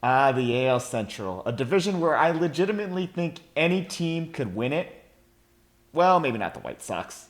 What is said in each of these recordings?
Ah, the AL Central, a division where I legitimately think any team could win it. Well, maybe not the White Sox.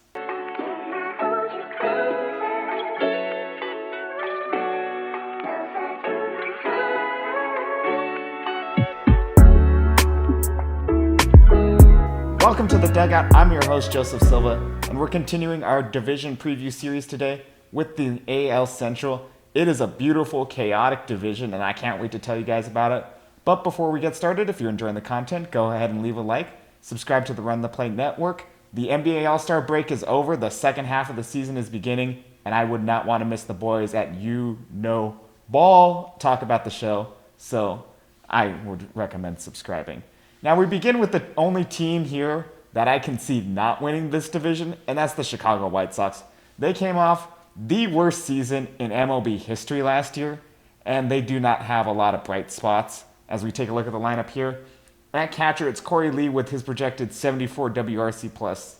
Welcome to the Dugout. I'm your host, Joseph Silva, and we're continuing our division preview series today with the AL Central. It is a beautiful, chaotic division, and I can't wait to tell you guys about it. But before we get started, if you're enjoying the content, go ahead and leave a like. Subscribe to the Run the Play Network. The NBA All-Star break is over. The second half of the season is beginning, and I would not want to miss the boys at You Know Ball talk about the show. So I would recommend subscribing. Now we begin with the only team here that I can see not winning this division, and that's the Chicago White Sox. They came off the worst season in MLB history last year, and they do not have a lot of bright spots. As we take a look at the lineup here, at catcher, it's Corey Lee with his projected 74 WRC plus.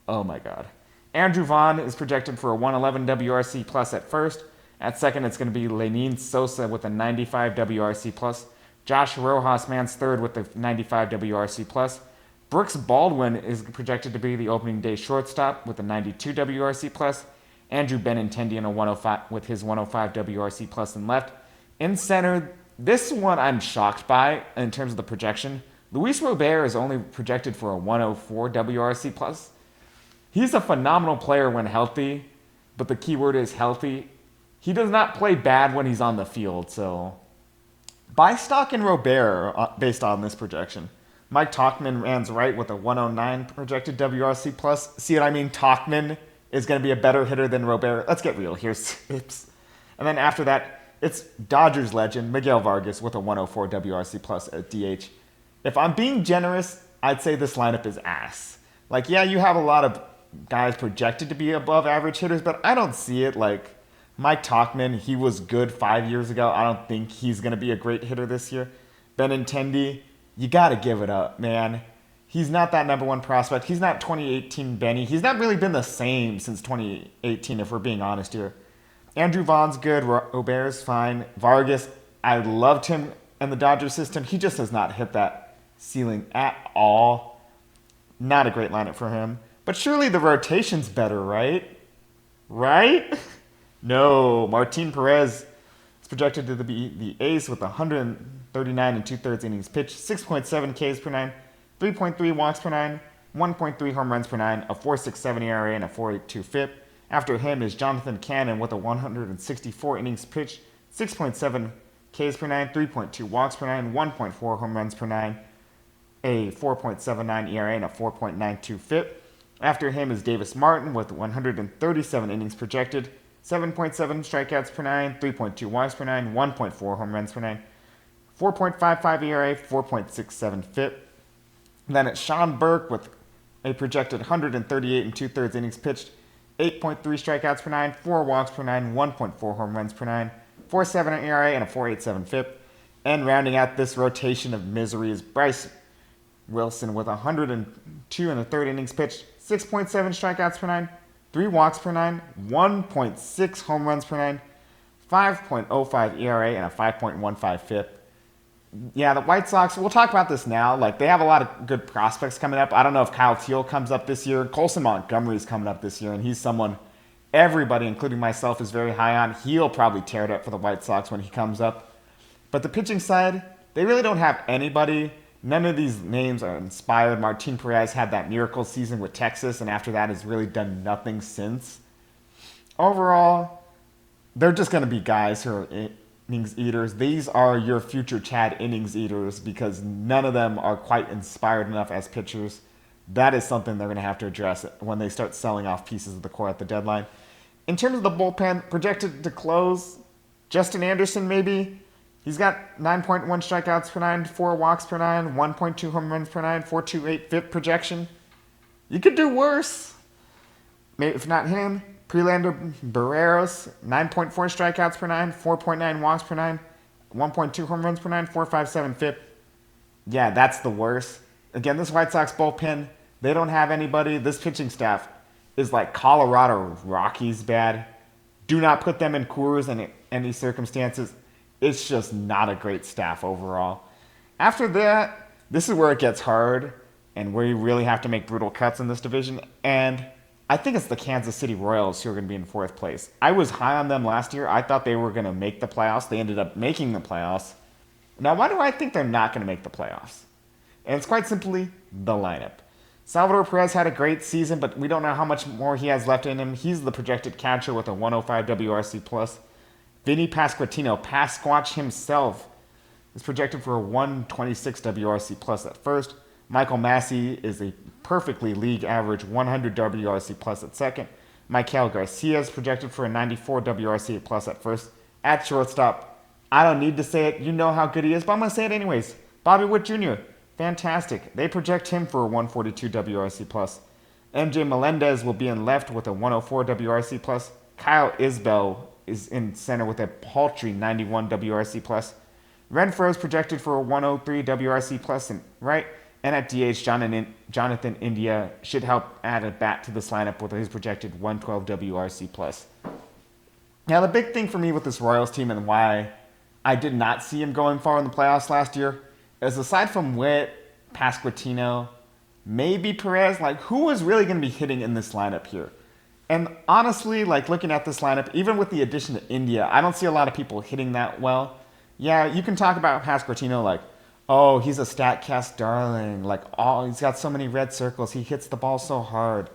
Oh my God. Andrew Vaughn is projected for a 111 WRC plus at first. At second, it's going to be Lenin Sosa with a 95 WRC plus. Josh Rojas mans third with the 95 WRC plus. Brooks Baldwin is projected to be the opening day shortstop with a 92 WRC plus. Andrew Benintendi in a 105 with his 105 WRC plus in left. In center, this one I'm shocked by in terms of the projection. Luis Robert is only projected for a 104 WRC plus. He's a phenomenal player when healthy, but the key word is healthy. He does not play bad when he's on the field, so buy stock in Robert based on this projection. Mike Tauchman runs right with a 109 projected WRC plus. See what I mean? Tauchman is going to be a better hitter than Robert. Let's get real. Here's Sips. And then after that, it's Dodgers legend Miguel Vargas with a 104 WRC plus at DH. If I'm being generous, I'd say this lineup is ass. Like, yeah, you have a lot of guys projected to be above average hitters, but I don't see it. Like, Mike Tauchman, he was good 5 years ago. I don't think he's going to be a great hitter this year. Benintendi, you got to give it up, man. He's not that number one prospect. He's not 2018 Benny. He's not really been the same since 2018, if we're being honest here. Andrew Vaughn's good. Robert's fine. Vargas, I loved him in the Dodgers system. He just has not hit that ceiling at all. Not a great lineup for him. But surely the rotation's better, right? Right? No, Martin Perez is projected to be the ace with 139 and two-thirds innings pitched, 6.7 Ks per nine, 3.3 walks per nine, 1.3 home runs per nine, a 4.67 ERA, and a 4.82 FIP. After him is Jonathan Cannon with a 164 innings pitched, 6.7 Ks per nine, 3.2 walks per nine, 1.4 home runs per nine, a 4.79 ERA, and a 4.92 FIP. After him is Davis Martin with 137 innings projected, 7.7 strikeouts per nine, 3.2 walks per nine, 1.4 home runs per nine, 4.55 ERA, 4.67 FIP. Then it's Sean Burke with a projected 138 and two-thirds innings pitched, 8.3 strikeouts per nine, 4 walks per nine, 1.4 home runs per nine, 4.7 ERA, and a 4.87 FIP. And rounding out this rotation of misery is Bryce Wilson with 102 and a third innings pitched, 6.7 strikeouts per nine, 3 walks per nine, 1.6 home runs per nine, 5.05 ERA, and a 5.15 FIP. Yeah, the White Sox, we'll talk about this now. Like, they have a lot of good prospects coming up. I don't know if Kyle Teal comes up this year. Colson Montgomery's coming up this year, and he's someone everybody, including myself, is very high on. He'll probably tear it up for the White Sox when he comes up. But the pitching side, they really don't have anybody. None of these names are inspired. Martin Perez had that miracle season with Texas, and after that has really done nothing since. Overall, they're just going to be guys who are innings eaters. These are your future Chad innings eaters because none of them are quite inspired enough as pitchers. That is something they're going to have to address when they start selling off pieces of the core at the deadline. In terms of the bullpen, projected to close, Justin Anderson maybe. He's got 9.1 strikeouts per nine, 4 walks per nine, 1.2 home runs per nine, 4.28 FIP projection. You could do worse. Maybe if not him, Prelander Barreros, 9.4 strikeouts per nine, 4.9 walks per nine, 1.2 home runs per nine, 4.57 FIP. Yeah, that's the worst. Again, this White Sox bullpen, they don't have anybody. This pitching staff is like Colorado Rockies bad. Do not put them in Coors in any circumstances. It's just not a great staff overall. After that, this is where it gets hard and where you really have to make brutal cuts in this division. And I think it's the Kansas City Royals who are going to be in fourth place. I was high on them last year. I thought they were going to make the playoffs. They ended up making the playoffs. Now, why do I think they're not going to make the playoffs? And it's quite simply the lineup. Salvador Perez had a great season, but we don't know how much more he has left in him. He's the projected catcher with a 105 WRC+. Vinny Pasquatch himself, is projected for a 126 WRC+ at first. Michael Massey is a perfectly league average 100 WRC+ at second. Michael Garcia is projected for a 94 WRC+ at first. At shortstop, I don't need to say it. You know how good he is, but I'm going to say it anyways. Bobby Witt Jr., fantastic. They project him for a 142 WRC+. MJ Melendez will be in left with a 104 WRC+. Kyle Isbell is in center with a paltry 91 WRC+. Renfroe is projected for a 103 WRC+ in right. And at DH, Jonathan India should help add a bat to this lineup with his projected 112 WRC+. Now, the big thing for me with this Royals team and why I did not see him going far in the playoffs last year is aside from Witt, Pasquantino, maybe Perez, like who is really going to be hitting in this lineup here? And honestly, like looking at this lineup, even with the addition of India, I don't see a lot of people hitting that well. Yeah, you can talk about Pasquantino like, oh, he's a StatCast darling. Like, oh, he's got so many red circles. He hits the ball so hard.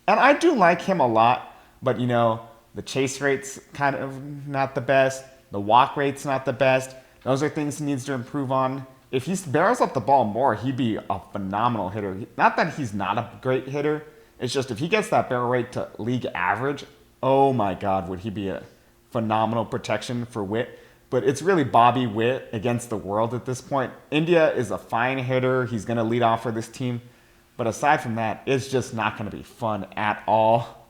And I do like him a lot, but, you know, the chase rate's kind of not the best. The walk rate's not the best. Those are things he needs to improve on. If he barrels up the ball more, he'd be a phenomenal hitter. Not that he's not a great hitter. It's just if he gets that barrel rate to league average, oh my God, would he be a phenomenal protection for Witt. But it's really Bobby Witt against the world at this point. India is a fine hitter. He's going to lead off for this team. But aside from that, it's just not going to be fun at all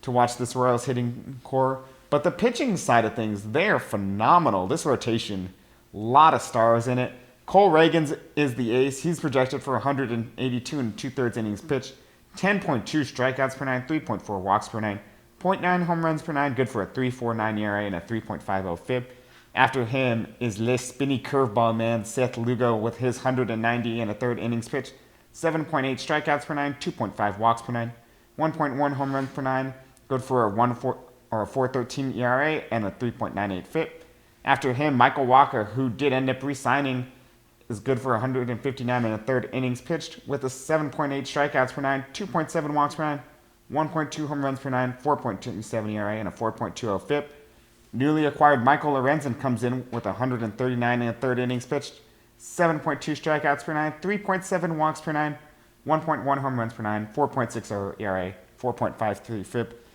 to watch this Royals hitting core. But the pitching side of things, they are phenomenal. This rotation, a lot of stars in it. Cole Reagans is the ace. He's projected for 182 and 2/3 innings pitched, 10.2 strikeouts per nine, 3.4 walks per nine, 0.9 home runs per nine, good for a 3.49 ERA and a 3.50 FIP. After him is Les Spinny Curveball Man Seth Lugo with his 190 and a third innings pitched, 7.8 strikeouts per nine, 2.5 walks per nine, 1.1 home runs per nine, good for a 4.13 ERA and a 3.98 FIP. After him, Michael Walker, who did end up re-signing, is good for 159 and a third innings pitched with a 7.8 strikeouts per nine, 2.7 walks per nine, 1.2 home runs per nine, 4.27 ERA and a 4.20 FIP. Newly acquired Michael Lorenzen comes in with 139 and a third innings pitched, 7.2 strikeouts per nine, 3.7 walks per nine, 1.1 home runs per nine, 4.60 ERA, 4.53 FIP.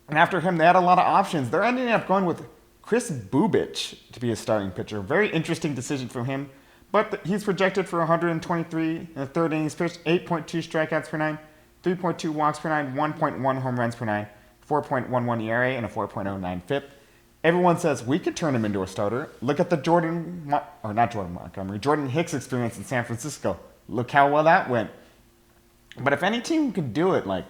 And after him, they had a lot of options. They're ending up going with Chris Bubich to be a starting pitcher. Very interesting decision from him. But he's projected for 123 and a third innings pitched, 8.2 strikeouts per nine, 3.2 walks per nine, 1.1 home runs per nine, 4.11 ERA and a 4.09 FIP. Everyone says we could turn him into a starter. Look at the Jordan Hicks experience in San Francisco. Look how well that went. But if any team could do it, like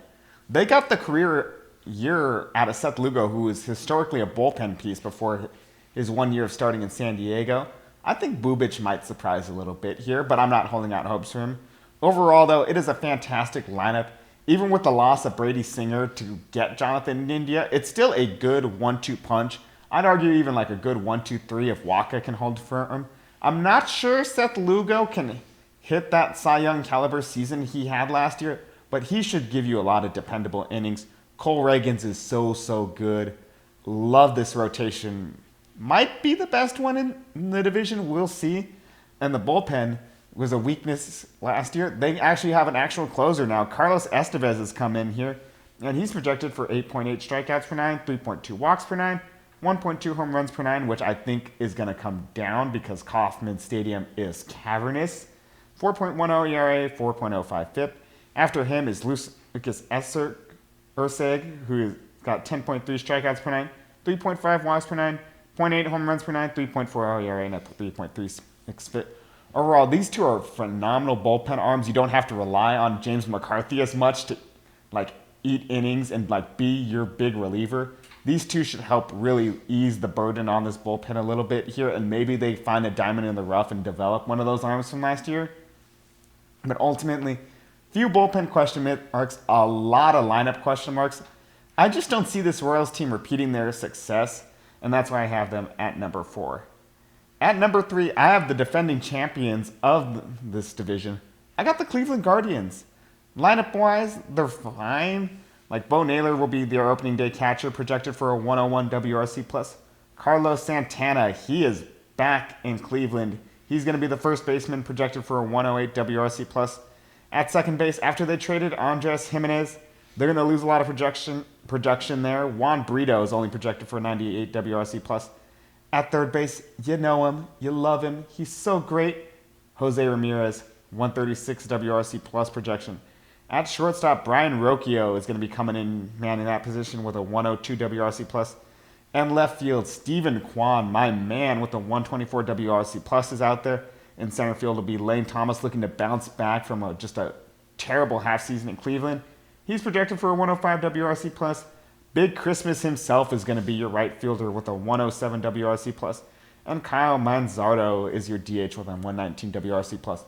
they got the career year out of Seth Lugo, who is historically a bullpen piece before his 1 year of starting in San Diego. I think Bubich might surprise a little bit here, but I'm not holding out hopes for him. Overall, though, it is a fantastic lineup. Even with the loss of Brady Singer to get Jonathan India, it's still a good 1-2 punch. I'd argue even like a good 1-2-3 if Waka can hold firm. I'm not sure Seth Lugo can hit that Cy Young caliber season he had last year, but he should give you a lot of dependable innings. Cole Reagans is so good. Love this rotation. Might be the best one in the division. We'll see. And the bullpen was a weakness last year. They actually have an actual closer now. Carlos Estevez has come in here, and he's projected for 8.8 strikeouts per nine, 3.2 walks per nine, 1.2 home runs per nine, which I think is going to come down because Kauffman Stadium is cavernous. 4.10 ERA, 4.05 FIP. After him is Lucas Urseg, who's got 10.3 strikeouts per nine, 3.5 walks per nine, 0.8 home runs per nine, 3.40 ERA, and a 3.36 FIP. Overall, these two are phenomenal bullpen arms. You don't have to rely on James McCarthy as much to like eat innings and like be your big reliever. These two should help really ease the burden on this bullpen a little bit here, and maybe they find a diamond in the rough and develop one of those arms from last year. But ultimately, few bullpen question marks, a lot of lineup question marks. I just don't see this Royals team repeating their success, and that's why I have them at number 4. At number 3, I have the defending champions of this division. I got the Cleveland Guardians. Lineup-wise, they're fine. Like, Bo Naylor will be their opening day catcher, projected for a 101 WRC+. Carlos Santana, he is back in Cleveland. He's going to be the first baseman, projected for a 108 WRC+. At second base, after they traded Andres Jimenez, they're going to lose a lot of projection there. Juan Brito is only projected for a 98 WRC+. At third base, you know him, you love him, he's so great. Jose Ramirez, 136 WRC+ projection. At shortstop, Brian Rocchio is going to be coming in, manning that position with a 102 WRC+. And left field, Steven Kwan, my man, with a 124 WRC+, is out there. In center field will be Lane Thomas, looking to bounce back from just a terrible half season in Cleveland. He's projected for a 105 WRC+. Big Christmas himself is going to be your right fielder with a 107 WRC+. And Kyle Manzardo is your DH with a 119 WRC+.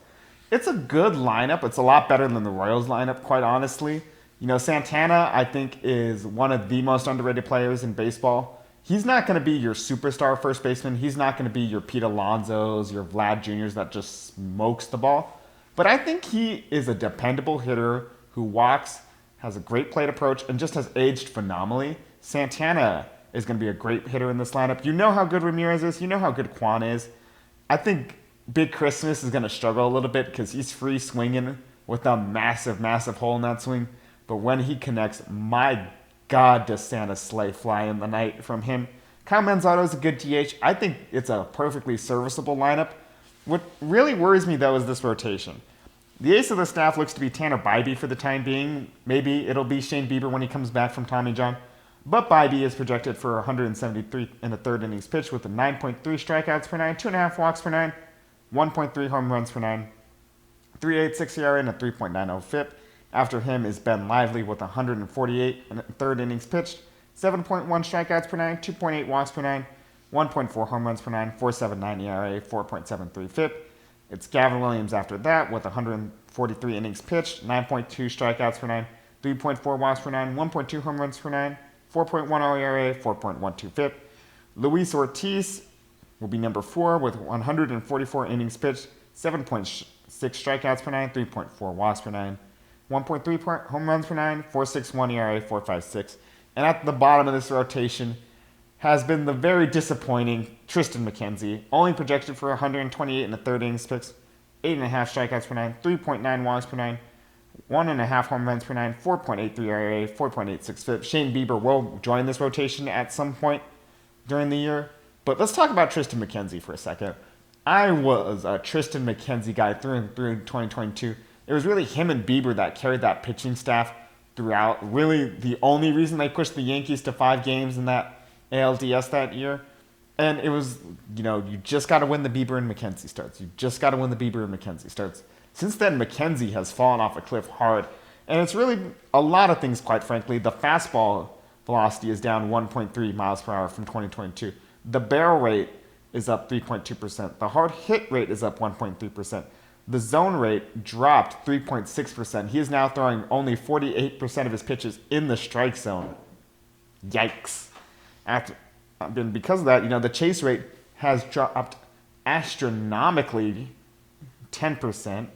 It's a good lineup. It's a lot better than the Royals lineup, quite honestly. You know, Santana, I think, is one of the most underrated players in baseball. He's not going to be your superstar first baseman. He's not going to be your Pete Alonso's, your Vlad Jr.'s that just smokes the ball. But I think he is a dependable hitter who walks, has a great plate approach, and just has aged phenomenally. Santana is going to be a great hitter in this lineup. You know how good Ramirez is. You know how good Kwan is. I think Big Christmas is going to struggle a little bit because he's free swinging with a massive, massive hole in that swing. But when he connects, my God, does Santa's sleigh fly in the night from him. Kyle Manzardo is a good DH. I think it's a perfectly serviceable lineup. What really worries me, though, is this rotation. The ace of the staff looks to be Tanner Bybee for the time being. Maybe it'll be Shane Bieber when he comes back from Tommy John. But Bybee is projected for 173 in the third innings pitch with a 9.3 strikeouts per 9, 2.5 walks per 9, 1.3 home runs per 9, 3.86 ERA, and a 3.90 FIP. After him is Ben Lively with 148 in the third innings pitched, 7.1 strikeouts per 9, 2.8 walks per 9, 1.4 home runs per 9, 4.79 ERA, 4.73 FIP. It's Gavin Williams after that with 143 innings pitched, 9.2 strikeouts per 9, 3.4 walks per 9, 1.2 home runs per 9, 4.10 ERA, 4.12 FIP. Luis Ortiz will be number 4 with 144 innings pitched, 7.6 strikeouts per 9, 3.4 walks per 9, 1.3 home runs per 9, 4.61 ERA, 4.56. And at the bottom of this rotation has been the very disappointing Tristan McKenzie, only projected for 128 in the third innings pitched, 8.5 strikeouts per 9, 3.9 walks per 9, 1.5 home runs per 9, 4.83 ERA, 4.86 FIP. Shane Bieber will join this rotation at some point during the year. But let's talk about Tristan McKenzie for a second. I was a Tristan McKenzie guy through and through 2022. It was really him and Bieber that carried that pitching staff throughout. Really, the only reason they pushed the Yankees to 5 games in that ALDS that year. And it was, you just got to win the Bieber and McKenzie starts. You just got to win the Bieber and McKenzie starts. Since then, McKenzie has fallen off a cliff hard. And it's really a lot of things, quite frankly. The fastball velocity is down 1.3 miles per hour from 2022. The barrel rate is up 3.2%. The hard hit rate is up 1.3%. The zone rate dropped 3.6%. He is now throwing only 48% of his pitches in the strike zone. Yikes. And because of that, the chase rate has dropped astronomically 10%.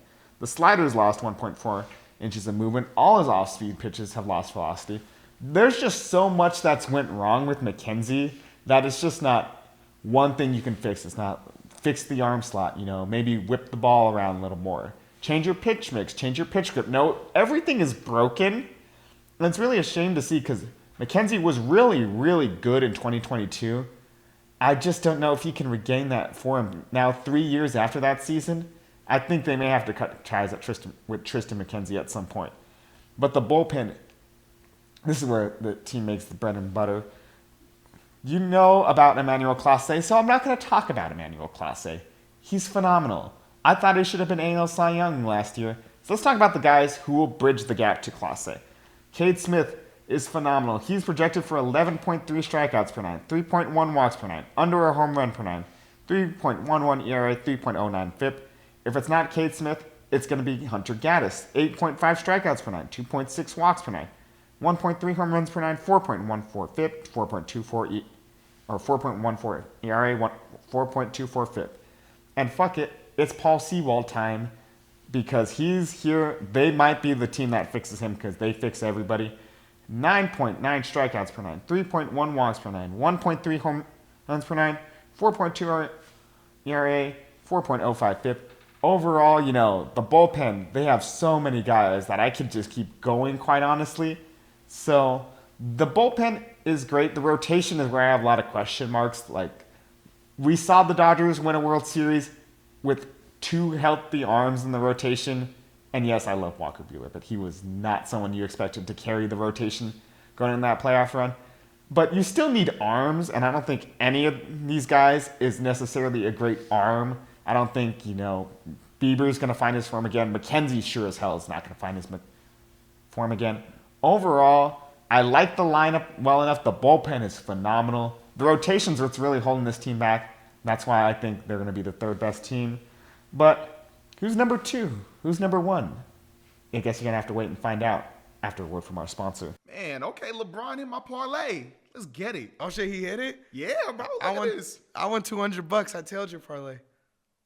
The slider's lost 1.4 inches of movement. All his off-speed pitches have lost velocity. There's just so much that's went wrong with McKenzie that it's just not one thing you can fix. It's not fix the arm slot, maybe whip the ball around a little more. Change your pitch mix, change your pitch grip. No, everything is broken. And it's really a shame to see because McKenzie was really, really good in 2022. I just don't know if he can regain that form. Now, 3 years after that season, I think they may have to cut ties with Tristan McKenzie at some point. But the bullpen, this is where the team makes the bread and butter. You know about Emmanuel Clase, so I'm not going to talk about Emmanuel Clase. He's phenomenal. I thought he should have been AL Cy Young last year. So let's talk about the guys who will bridge the gap to Clase. Cade Smith is phenomenal. He's projected for 11.3 strikeouts per nine, 3.1 walks per nine, under a home run per nine, 3.11 ERA, 3.09 FIP. If it's not Cade Smith, it's going to be Hunter Gaddis. 8.5 strikeouts per nine, 2.6 walks per nine, 1.3 home runs per nine, 4.14 FIP, 4.14 ERA, 4.24 FIP. And fuck it, it's Paul Sewald time because he's here. They might be the team that fixes him because they fix everybody. 9.9 strikeouts per nine, 3.1 walks per nine, 1.3 home runs per nine, 4.2 ERA, 4.05 FIP. Overall, the bullpen, they have so many guys that I could just keep going, quite honestly. So the bullpen is great. The rotation is where I have a lot of question marks. Like, we saw the Dodgers win a World Series with 2 healthy arms in the rotation. And yes, I love Walker Buehler, but he was not someone you expected to carry the rotation going in that playoff run. But you still need arms, and I don't think any of these guys is necessarily a great arm. I don't think, Bieber's going to find his form again. McKenzie sure as hell is not going to find his form again. Overall, I like the lineup well enough. The bullpen is phenomenal. The rotation's what's really holding this team back. That's why I think they're going to be the 3rd best team. But who's number 2? Who's number 1? I guess you're going to have to wait and find out after a word from our sponsor. Man, okay, LeBron hit my parlay. Let's get it. Oh shit, he hit it? Yeah, bro. Look at this. I won $200. I tailed your parlay.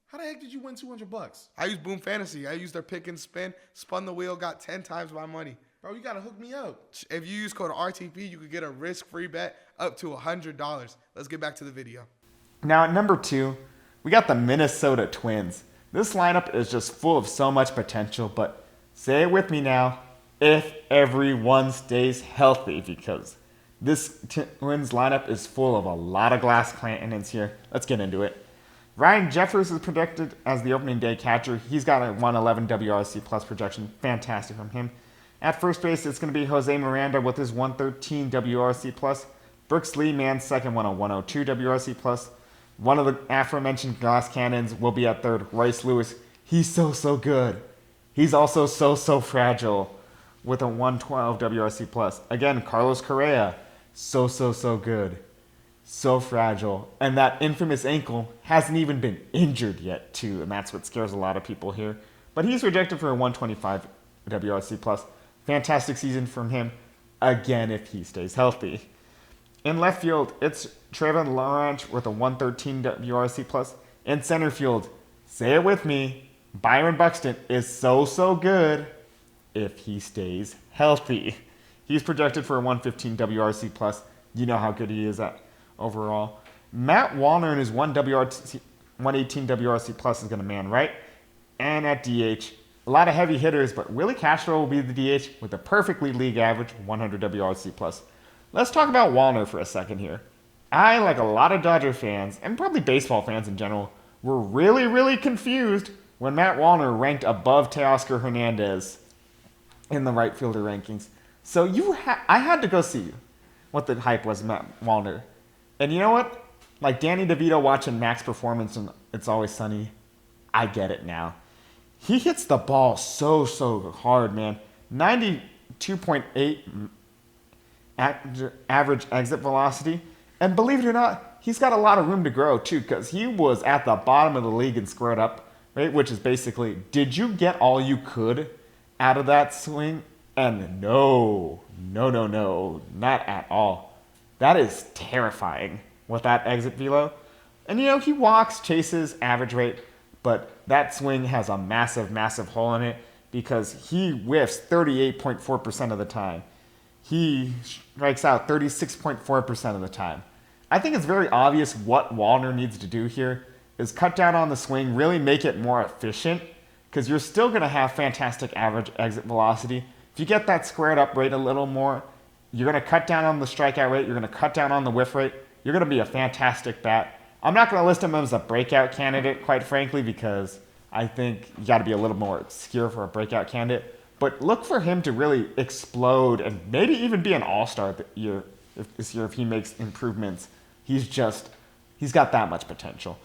How the heck did you win $200? I used Boom Fantasy. I used their pick and spin, spun the wheel, got 10 times my money. Bro, you gotta hook me up. If you use code RTP, you could get a risk-free bet up to $100. Let's get back to the video. Now at number 2, we got the Minnesota Twins. This lineup is just full of so much potential, but say it with me now, if everyone stays healthy, because this Twins lineup is full of a lot of glass cannons here. Let's get into it. Ryan Jeffers is predicted as the opening day catcher. He's got a 111 WRC plus projection. Fantastic from him. At first base, it's going to be Jose Miranda with his 113 WRC plus. Brooks Lee, man second, 102 WRC plus. One of the aforementioned glass cannons will be at third. Royce Lewis, he's so good. He's also so fragile with a 112 WRC plus. Again, Carlos Correa, so good. So fragile. And that infamous ankle hasn't even been injured yet, too. And that's what scares a lot of people here. But he's projected for a 125 WRC plus. Fantastic season from him, again, if he stays healthy. In left field, it's Trevor Lawrence with a 113 WRC plus. In center field, say it with me, Byron Buxton is so good if he stays healthy. He's projected for a 115 WRC plus. You know how good he is at overall. Matt Wallner in his 118 WRC plus is going to man right. And at DH, a lot of heavy hitters, but Willie Castro will be the DH with a perfectly league average 100 WRC plus. Let's talk about Wallner for a second here. I, like a lot of Dodger fans, and probably baseball fans in general, were really confused when Matt Wallner ranked above Teoscar Hernandez in the right fielder rankings. So I had to go see what the hype was Matt Wallner. And you know what? Like Danny DeVito watching Mac's performance in It's Always Sunny, I get it now. He hits the ball so hard, man. 92.8 average exit velocity. And believe it or not, he's got a lot of room to grow, too, because he was at the bottom of the league and squared up, right? Which is basically, did you get all you could out of that swing? And no, not at all. That is terrifying with that exit velo. And, he walks, chases, average rate, but that swing has a massive hole in it because he whiffs 38.4% of the time. He strikes out 36.4% of the time. I think it's very obvious what Wallner needs to do here is cut down on the swing, really make it more efficient, because you're still going to have fantastic average exit velocity. If you get that squared up rate a little more, you're going to cut down on the strikeout rate, you're going to cut down on the whiff rate, you're going to be a fantastic bat. I'm not going to list him as a breakout candidate, quite frankly, because I think you got to be a little more obscure for a breakout candidate. But look for him to really explode and maybe even be an all-star this year if he makes improvements. He's got that much potential.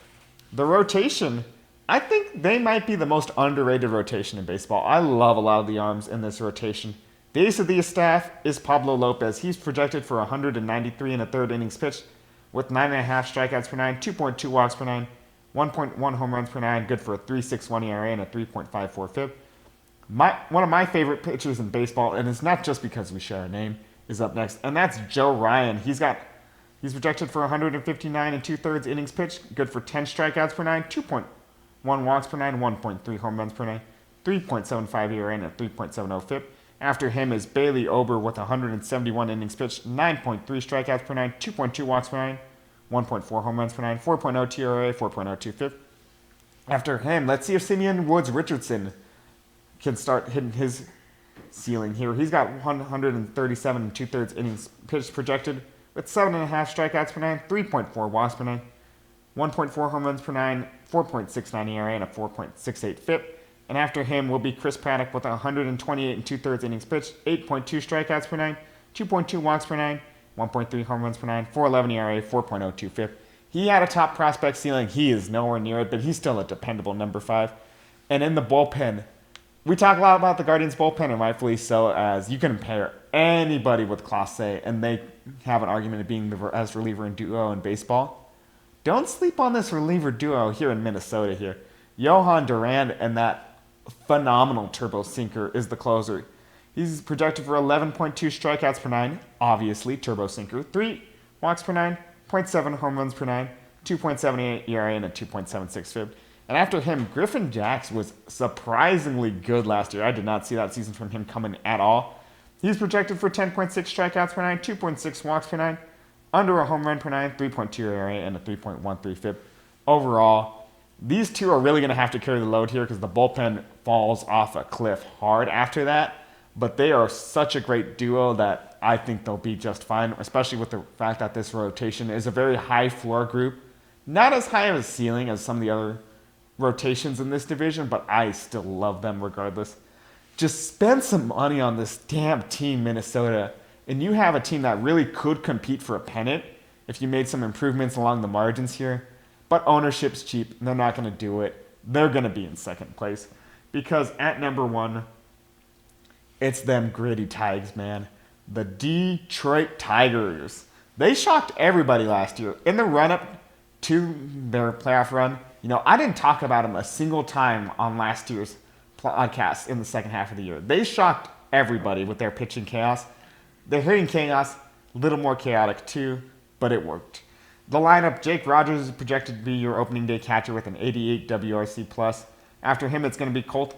The rotation, I think they might be the most underrated rotation in baseball. I love a lot of the arms in this rotation. The ace of the staff is Pablo Lopez. He's projected for 193 in a third innings pitched with 9.5 strikeouts per nine, 2.2 walks per nine, 1.1 home runs per nine, good for a 3.61 ERA and a 3.54 FIP. One of my favorite pitchers in baseball, and it's not just because we share a name, is up next, and that's Joe Ryan. He's projected for 159 and 2/3 innings pitched, good for 10 strikeouts per nine, 2.1 walks per nine, 1.3 home runs per nine, 3.75 ERA and a 3.70 FIP. After him is Bailey Ober with 171 innings pitched, 9.3 strikeouts per nine, 2.2 walks per nine, 1.4 home runs per nine, 4.02 ERA, 4.02 FIP. After him, let's see if Simeon Woods Richardson can start hitting his ceiling here. He's got 137 and 2/3 innings pitched projected with 7.5 strikeouts per nine, 3.4 walks per nine, 1.4 home runs per nine, 4.69 ERA and a 4.68 FIP. And after him will be Chris Paddock with 128 and 2/3 innings pitched, 8.2 strikeouts per nine, 2.2 walks per nine, 1.3 home runs per nine, 4.11 ERA, 4.02 FIP. He had a top prospect ceiling. He is nowhere near it, but he's still a dependable number 5. And in the bullpen, we talk a lot about the Guardians bullpen, and rightfully so, as you can pair anybody with Clase, and they have an argument of being the best reliever and duo in baseball. Don't sleep on this reliever duo here in Minnesota here. Johan Duran and that phenomenal turbo sinker is the closer. He's projected for 11.2 strikeouts per nine, obviously turbo sinker, 3 walks per nine, 0.7 home runs per nine, 2.78 ERA and a 2.76 FIB. And after him, Griffin Jax was surprisingly good last year. I did not see that season from him coming at all. He's projected for 10.6 strikeouts per nine, 2.6 walks per nine, under a home run per nine, 3.2 ERA and a 3.13 FIB. Overall, these two are really going to have to carry the load here because the bullpen falls off a cliff hard after that. But they are such a great duo that I think they'll be just fine, especially with the fact that this rotation is a very high floor group. Not as high of a ceiling as some of the other rotations in this division, but I still love them regardless. Just spend some money on this damn team, Minnesota, and you have a team that really could compete for a pennant if you made some improvements along the margins here. But ownership's cheap, and they're not going to do it. They're going to be in second place because at number 1, it's them gritty Tigers, man. The Detroit Tigers. They shocked everybody last year. In the run-up to their playoff run, I didn't talk about them a single time on last year's podcast in the second half of the year. They shocked everybody with their pitching chaos. Their hitting chaos, a little more chaotic too, but it worked. The lineup, Jake Rogers is projected to be your opening day catcher with an 88 WRC+. After him, it's going to be Colt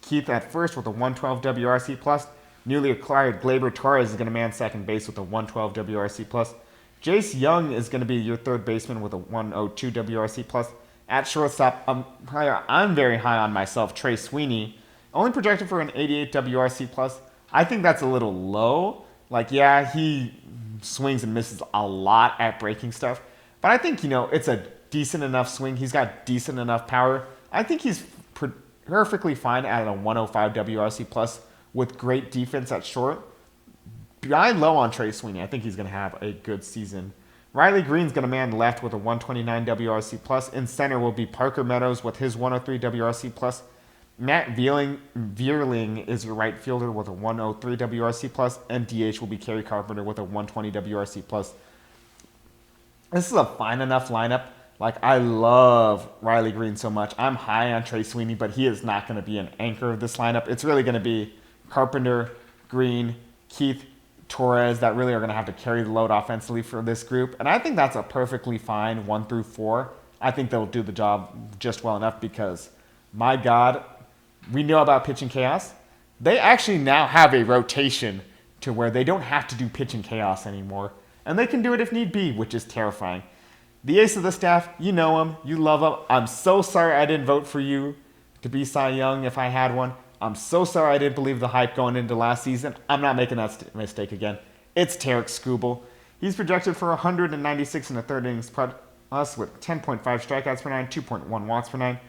Keith at first with a 112 WRC+. Newly acquired Gleyber Torres is going to man second base with a 112 WRC+. Jace Young is going to be your third baseman with a 102 WRC+. At shortstop, I'm very high on myself, Trey Sweeney, only projected for an 88 WRC+. I think that's a little low. He swings and misses a lot at breaking stuff. But I think, it's a decent enough swing. He's got decent enough power. I think he's perfectly fine at a 105 WRC+ with great defense at short. I'm low on Trey Sweeney. I think he's going to have a good season. Riley Green's going to man left with a 129 WRC+. In center will be Parker Meadows with his 103 WRC+. Matt Vierling is your right fielder with a 103 WRC+. And DH will be Kerry Carpenter with a 120 WRC+. This is a fine enough lineup. I love Riley Green so much. I'm high on Trey Sweeney, but he is not going to be an anchor of this lineup. It's really going to be Carpenter, Green, Keith, Torres that really are going to have to carry the load offensively for this group. And I think that's a perfectly fine 1 through 4. I think they'll do the job just well enough because, my God, we know about pitching chaos. They actually now have a rotation to where they don't have to do pitching chaos anymore. And they can do it if need be, which is terrifying. The ace of the staff, you know him, you love him. I'm so sorry I didn't vote for you to be Cy Young if I had one. I'm so sorry I didn't believe the hype going into last season. I'm not making that mistake again. It's Tarek Skubal. He's projected for 196 in the third innings plus with 10.5 strikeouts per nine, 2.1 walks per nine,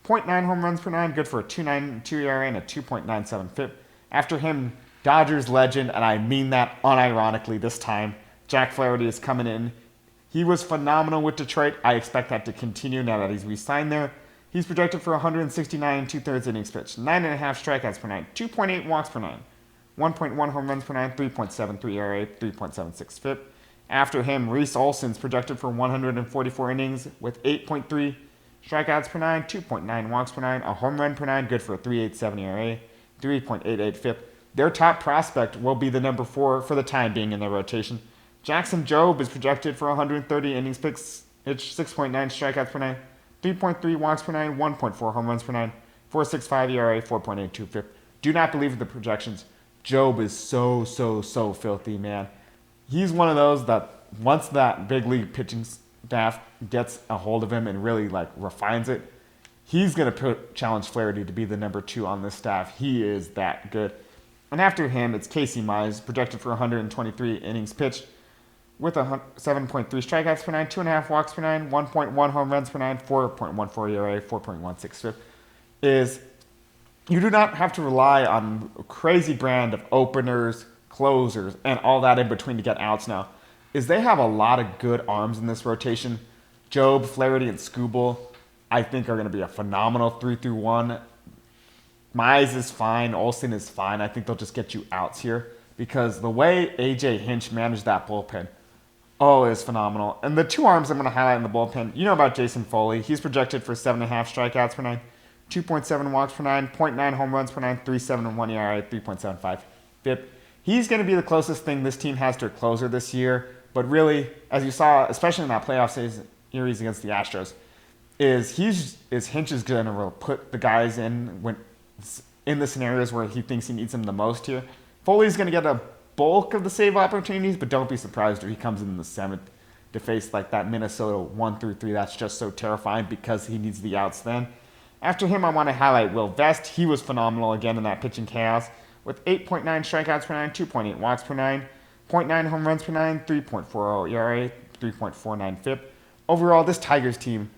0.9 home runs per nine, good for a 2.92 ERA and a 2.97 FIP. After him, Dodgers legend, and I mean that unironically this time, Jack Flaherty is coming in. He was phenomenal with Detroit. I expect that to continue now that he's re-signed there. He's projected for 169 and 2/3 innings pitched, 9.5 strikeouts per nine, 2.8 walks per nine, 1.1 home runs per nine, 3.73 ERA, 3.76 FIP. After him, Reese Olson's projected for 144 innings with 8.3 strikeouts per nine, 2.9 walks per nine, a home run per nine, good for a 3.87 ERA, 3.88 FIP. Their top prospect will be the number 4 for the time being in their rotation. Jackson Jobe is projected for 130 innings pitched, 6.9 strikeouts per nine, 3.3 walks per nine, 1.4 home runs per nine, 4.65 ERA, 4.82 FIP. Do not believe the projections. Jobe is so filthy, man. He's one of those that once that big league pitching staff gets a hold of him and really refines it, he's going to challenge Flaherty to be the number 2 on this staff. He is that good. And after him, it's Casey Mize, projected for 123 innings pitched with 7.3 strikeouts per nine, 2.5 walks per nine, 1.1 home runs per nine, 4.14 ERA, 4.16 FIP. Is you do not have to rely on a crazy brand of openers, closers, and all that in between to get outs now. Is they have a lot of good arms in this rotation. Jobe, Flaherty, and Skubal, I think, are going to be a phenomenal 3-1. Mize is fine. Olsen is fine. I think they'll just get you outs here because the way A.J. Hinch managed that bullpen, is phenomenal. And the 2 arms I'm going to highlight in the bullpen, you know about Jason Foley. He's projected for 7.5 strikeouts per nine, 2.7 walks per nine, 0.9 home runs per nine, 3.71 ERA, 3.75 FIP. He's going to be the closest thing this team has to a closer this year. But really, as you saw, especially in that playoff series against the Astros, Hinch is going to put the guys in the scenarios where he thinks he needs them the most here. Foley's going to get a bulk of the save opportunities, but don't be surprised if he comes in the 7th to face that Minnesota 1-3 that's just so terrifying because he needs the outs then. After him, I want to highlight Will Vest. He was phenomenal again in that pitching chaos with 8.9 strikeouts per nine, 2.8 walks per nine, 0.9 home runs per nine, 3.40 ERA, 3.49 FIP. Overall, this Tigers team,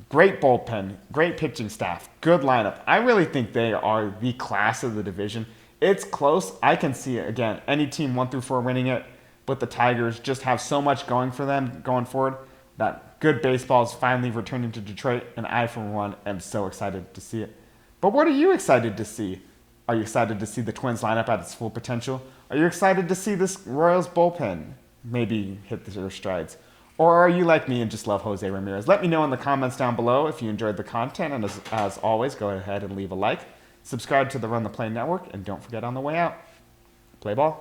great bullpen, great pitching staff, good lineup. I really think they are the class of the division. It's close. I can see it. Again, any team 1-4 winning it, but the Tigers just have so much going for them going forward that good baseball is finally returning to Detroit, and I, for one, am so excited to see it. But what are you excited to see? Are you excited to see the Twins lineup at its full potential? Are you excited to see this Royals bullpen maybe hit their strides? Or are you like me and just love Jose Ramirez? Let me know in the comments down below if you enjoyed the content, and as always, go ahead and leave a like. Subscribe to the Run the Play Network, and don't forget on the way out, play ball.